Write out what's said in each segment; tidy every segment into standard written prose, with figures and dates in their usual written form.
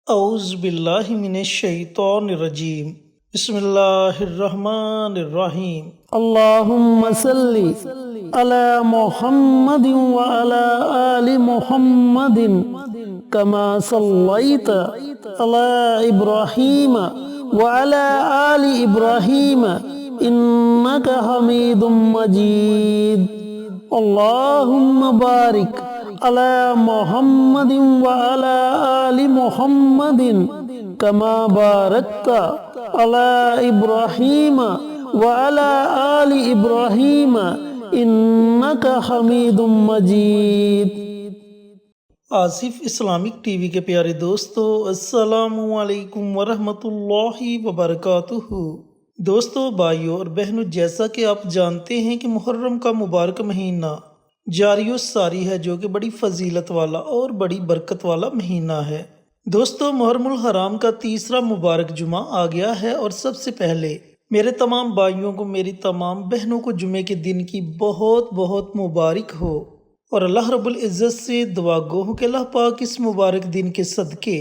اعوذ باللہ من الشیطان الرجیم بسم اللہ الرحمن الرحیم اللهم صل على محمد وعلى آل محمد كما صليت على إبراهيم وعلى آل إبراهيم إنك حميد مجيد اللهم بارك على محمد وعلى آل محمد كما باركت على إبراهيم وعلى آل إبراهيم إنك حميد مجيد۔ آصف اسلامک ٹی وی کے پیارے دوستو، السلام علیکم ورحمۃ اللہ وبرکاتہ۔ دوستو، بھائیو اور بہنوں، جیسا کہ آپ جانتے ہیں کہ محرم کا مبارک مہینہ جاری و ساری ہے، جو کہ بڑی فضیلت والا اور بڑی برکت والا مہینہ ہے۔ دوستو، محرم الحرام کا تیسرا مبارک جمعہ آ گیا ہے، اور سب سے پہلے میرے تمام بھائیوں کو، میری تمام بہنوں کو جمعے کے دن کی بہت بہت مبارک ہو، اور اللہ رب العزت سے دعا گو ہوں کہ اللہ پاک اس مبارک دن کے صدقے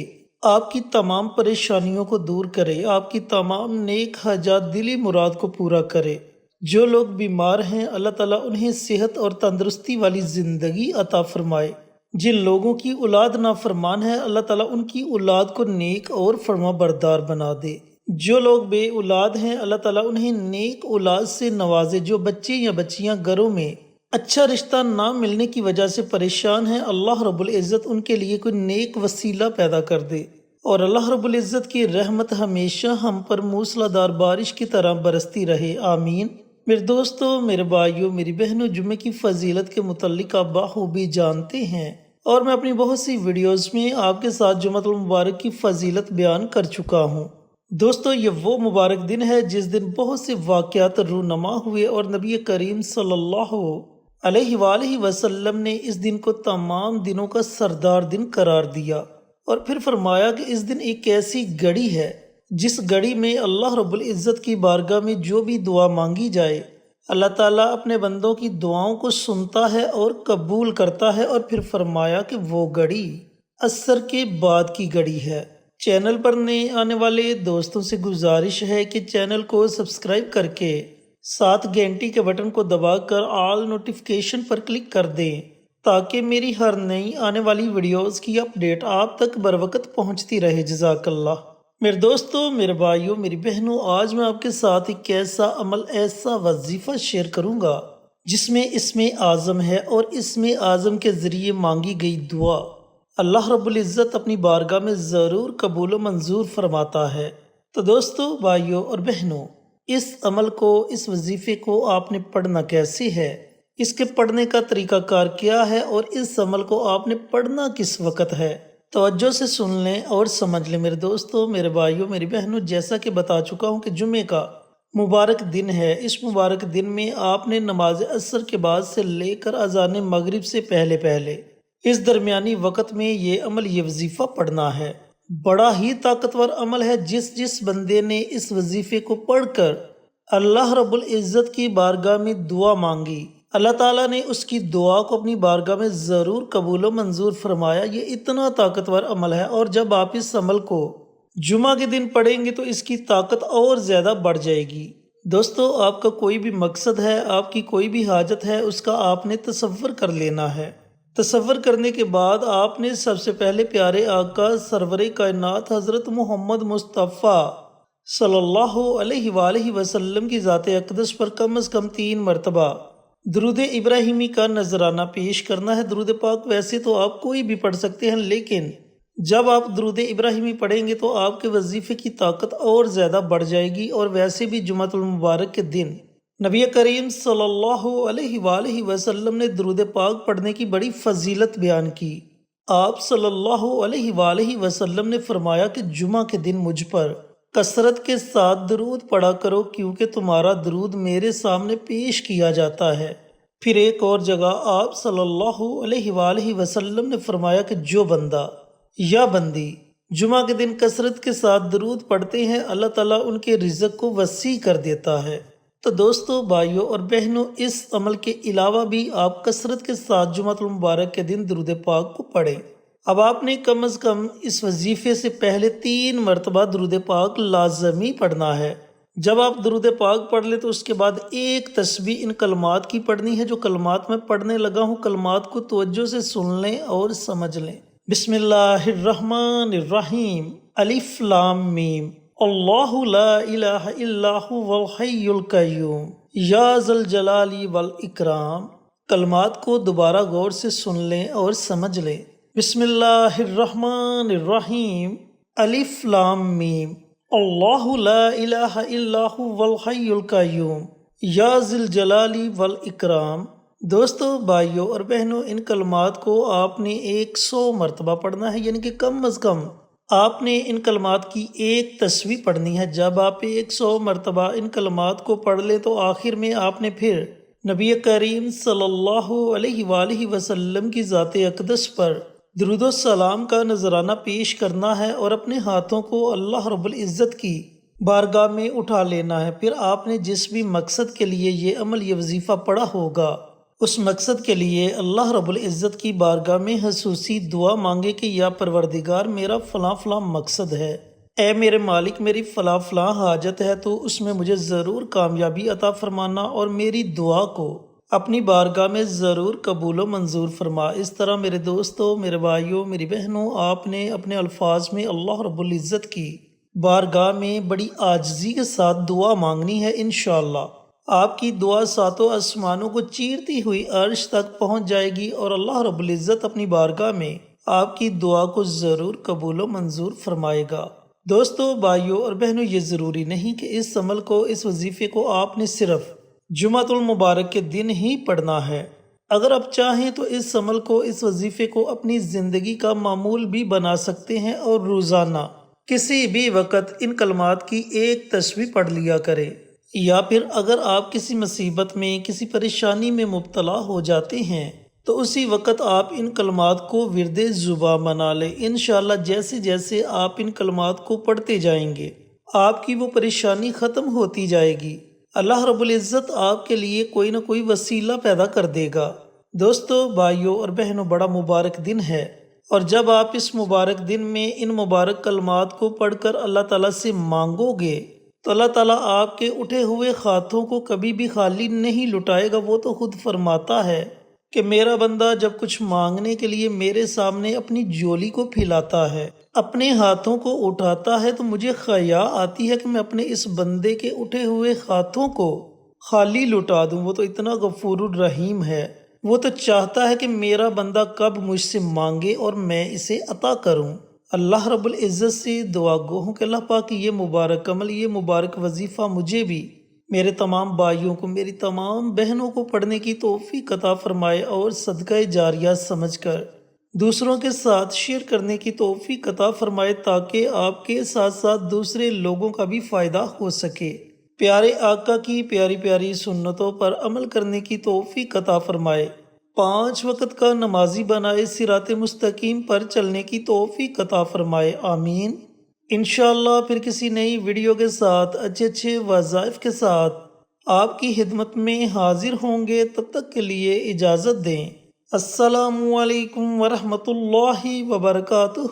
آپ کی تمام پریشانیوں کو دور کرے، آپ کی تمام نیک حاجات دلی مراد کو پورا کرے۔ جو لوگ بیمار ہیں، اللہ تعالیٰ انہیں صحت اور تندرستی والی زندگی عطا فرمائے۔ جن لوگوں کی اولاد نافرمان ہے، اللہ تعالیٰ ان کی اولاد کو نیک اور فرما بردار بنا دے۔ جو لوگ بے اولاد ہیں، اللہ تعالیٰ انہیں نیک اولاد سے نوازے۔ جو بچے یا بچیاں گھروں میں اچھا رشتہ نہ ملنے کی وجہ سے پریشان ہیں، اللہ رب العزت ان کے لیے کوئی نیک وسیلہ پیدا کر دے، اور اللہ رب العزت کی رحمت ہمیشہ ہم پر موسلا دار بارش کی طرح برستی رہے، آمین۔ میرے دوستو، میرے بھائیوں، میری بہنوں، جمعے کی فضیلت کے متعلق آپ بخوبی جانتے ہیں، اور میں اپنی بہت سی ویڈیوز میں آپ کے ساتھ جمعہ المبارک کی فضیلت بیان کر چکا ہوں۔ دوستو، یہ وہ مبارک دن ہے جس دن بہت سے واقعات رونما ہوئے، اور نبی کریم صلی اللہ علیہ وآلہ وسلم نے اس دن کو تمام دنوں کا سردار دن قرار دیا، اور پھر فرمایا کہ اس دن ایک ایسی گھڑی ہے جس گھڑی میں اللہ رب العزت کی بارگاہ میں جو بھی دعا مانگی جائے، اللہ تعالیٰ اپنے بندوں کی دعاؤں کو سنتا ہے اور قبول کرتا ہے۔ اور پھر فرمایا کہ وہ گھڑی عصر کے بعد کی گھڑی ہے۔ چینل پر نئے آنے والے دوستوں سے گزارش ہے کہ چینل کو سبسکرائب کر کے ساتھ گھنٹی کے بٹن کو دبا کر آل نوٹیفیکیشن پر کلک کر دیں، تاکہ میری ہر نئی آنے والی ویڈیوز کی اپڈیٹ آپ تک بر وقت پہنچتی رہے۔ جزاک اللہ۔ میرے دوستو، میرے بھائیوں، میری بہنوں، آج میں آپ کے ساتھ ایک ایسا عمل، ایسا وظیفہ شیئر کروں گا جس میں اسم اعظم ہے، اور اسم اعظم کے ذریعے مانگی گئی دعا اللہ رب العزت اپنی بارگاہ میں ضرور قبول و منظور فرماتا ہے۔ تو دوستو، بھائیوں اور بہنوں، اس عمل کو، اس وظیفے کو آپ نے پڑھنا کیسے ہے، اس کے پڑھنے کا طریقہ کار کیا ہے، اور اس عمل کو آپ نے پڑھنا کس وقت ہے، توجہ سے سن لیں اور سمجھ لیں۔ میرے دوستو، میرے بھائیوں، میری بہنوں، جیسا کہ بتا چکا ہوں کہ جمعے کا مبارک دن ہے۔ اس مبارک دن میں آپ نے نماز عصر کے بعد سے لے کر اذان مغرب سے پہلے پہلے اس درمیانی وقت میں یہ عمل، یہ وظیفہ پڑھنا ہے۔ بڑا ہی طاقتور عمل ہے۔ جس بندے نے اس وظیفے کو پڑھ کر اللہ رب العزت کی بارگاہ میں دعا مانگی، اللہ تعالیٰ نے اس کی دعا کو اپنی بارگاہ میں ضرور قبول و منظور فرمایا۔ یہ اتنا طاقتور عمل ہے، اور جب آپ اس عمل کو جمعہ کے دن پڑھیں گے تو اس کی طاقت اور زیادہ بڑھ جائے گی۔ دوستو، آپ کا کوئی بھی مقصد ہے، آپ کی کوئی بھی حاجت ہے، اس کا آپ نے تصور کر لینا ہے۔ تصور کرنے کے بعد آپ نے سب سے پہلے پیارے آقا سرور کائنات حضرت محمد مصطفیٰ صلی اللہ علیہ وآلہ وسلم کی ذات اقدس پر کم از کم 3 مرتبہ درود ابراہیمی کا نذرانہ پیش کرنا ہے۔ درود پاک ویسے تو آپ کوئی بھی پڑھ سکتے ہیں، لیکن جب آپ درود ابراہیمی پڑھیں گے تو آپ کے وظیفے کی طاقت اور زیادہ بڑھ جائے گی۔ اور ویسے بھی جمعہ المبارک کے دن نبی کریم صلی اللہ علیہ وآلہ وسلم نے درود پاک پڑھنے کی بڑی فضیلت بیان کی۔ آپ صلی اللہ علیہ وآلہ وسلم نے فرمایا کہ جمعہ کے دن مجھ پر کثرت کے ساتھ درود پڑھا کرو، کیونکہ تمہارا درود میرے سامنے پیش کیا جاتا ہے۔ پھر ایک اور جگہ آپ صلی اللہ علیہ وآلہ وسلم نے فرمایا کہ جو بندہ یا بندی جمعہ کے دن کثرت کے ساتھ درود پڑھتے ہیں، اللہ تعالیٰ ان کے رزق کو وسیع کر دیتا ہے۔ تو دوستو، بھائیوں اور بہنوں، اس عمل کے علاوہ بھی آپ کثرت کے ساتھ جمعہ المبارک کے دن درود پاک کو پڑھیں۔ اب آپ نے کم از کم اس وظیفے سے پہلے 3 مرتبہ درود پاک لازمی پڑھنا ہے۔ جب آپ درود پاک پڑھ لیں تو اس کے بعد ایک تسبیح ان کلمات کی پڑھنی ہے۔ جو کلمات میں پڑھنے لگا ہوں، کلمات کو توجہ سے سن لیں اور سمجھ لیں۔ بسم اللہ الرحمن الرحیم، الف لام میم، اللہ لا الہ الا هو الحی القیوم، یا ذا الجلال والاکرام۔ کلمات کو دوبارہ غور سے سن لیں اور سمجھ لیں۔ بسم اللہ الرحمن الرحیم، الف لام میم، اللہ لا الہ الا هو الحی القیوم، یا ذی الجلال والاکرام۔ دوستو، بھائیوں اور بہنوں، ان کلمات کو آپ نے 100 مرتبہ پڑھنا ہے، یعنی کہ کم از کم آپ نے ان کلمات کی ایک تسبیح پڑھنی ہے۔ جب آپ 100 مرتبہ ان کلمات کو پڑھ لیں تو آخر میں آپ نے پھر نبی کریم صلی اللہ علیہ وآلہ وسلم کی ذات اقدس پر درود و سلام کا نذرانہ پیش کرنا ہے اور اپنے ہاتھوں کو اللہ رب العزت کی بارگاہ میں اٹھا لینا ہے۔ پھر آپ نے جس بھی مقصد کے لیے یہ عمل، یہ وظیفہ پڑھا ہوگا، اس مقصد کے لیے اللہ رب العزت کی بارگاہ میں خصوصی دعا مانگے کہ یا پروردگار، میرا فلاں فلاں مقصد ہے، اے میرے مالک، میری فلاں فلاں حاجت ہے، تو اس میں مجھے ضرور کامیابی عطا فرمانا اور میری دعا کو اپنی بارگاہ میں ضرور قبول و منظور فرما۔ اس طرح میرے دوستوں، میرے بھائیوں، میری بہنوں، آپ نے اپنے الفاظ میں اللہ رب العزت کی بارگاہ میں بڑی عاجزی کے ساتھ دعا مانگنی ہے۔ انشاءاللہ آپ کی دعا ساتوں آسمانوں کو چیرتی ہوئی عرش تک پہنچ جائے گی اور اللہ رب العزت اپنی بارگاہ میں آپ کی دعا کو ضرور قبول و منظور فرمائے گا۔ دوستو، بھائیوں اور بہنوں، یہ ضروری نہیں کہ اس عمل کو، اس وظیفے کو آپ نے صرف جمعۃ المبارک کے دن ہی پڑھنا ہے۔ اگر آپ چاہیں تو اس عمل کو، اس وظیفے کو اپنی زندگی کا معمول بھی بنا سکتے ہیں اور روزانہ کسی بھی وقت ان کلمات کی ایک تسبیح پڑھ لیا کریں۔ یا پھر اگر آپ کسی مصیبت میں، کسی پریشانی میں مبتلا ہو جاتے ہیں تو اسی وقت آپ ان کلمات کو ورد زباں بنا لیں۔ انشاءاللہ جیسے جیسے آپ ان کلمات کو پڑھتے جائیں گے، آپ کی وہ پریشانی ختم ہوتی جائے گی۔ اللہ رب العزت آپ کے لیے کوئی نہ کوئی وسیلہ پیدا کر دے گا۔ دوستو، بھائیوں اور بہنوں، بڑا مبارک دن ہے، اور جب آپ اس مبارک دن میں ان مبارک کلمات کو پڑھ کر اللہ تعالیٰ سے مانگو گے تو اللہ تعالیٰ آپ کے اٹھے ہوئے ہاتھوں کو کبھی بھی خالی نہیں لٹائے گا۔ وہ تو خود فرماتا ہے کہ میرا بندہ جب کچھ مانگنے کے لیے میرے سامنے اپنی جولی کو پھیلاتا ہے، اپنے ہاتھوں کو اٹھاتا ہے، تو مجھے خیا آتی ہے کہ میں اپنے اس بندے کے اٹھے ہوئے ہاتھوں کو خالی لٹا دوں۔ وہ تو اتنا غفور الرحیم ہے، وہ تو چاہتا ہے کہ میرا بندہ کب مجھ سے مانگے اور میں اسے عطا کروں۔ اللہ رب العزت سے دعا گو ہوں کہ اللہ پاک یہ مبارک عمل، یہ مبارک وظیفہ مجھے بھی، میرے تمام بھائیوں کو، میری تمام بہنوں کو پڑھنے کی توفیق عطا فرمائے اور صدقہ جاریہ سمجھ کر دوسروں کے ساتھ شیئر کرنے کی توفیق عطا فرمائے، تاکہ آپ کے ساتھ ساتھ دوسرے لوگوں کا بھی فائدہ ہو سکے۔ پیارے آقا کی پیاری پیاری سنتوں پر عمل کرنے کی توفیق عطا فرمائے، 5 وقت کا نمازی بنائے، صراط مستقیم پر چلنے کی توفیق عطا فرمائے، آمین۔ انشاءاللہ پھر کسی نئی ویڈیو کے ساتھ، اچھے اچھے وظائف کے ساتھ آپ کی خدمت میں حاضر ہوں گے۔ تب تک کے لیے اجازت دیں۔ السلام علیکم ورحمۃ اللہ وبرکاتہ۔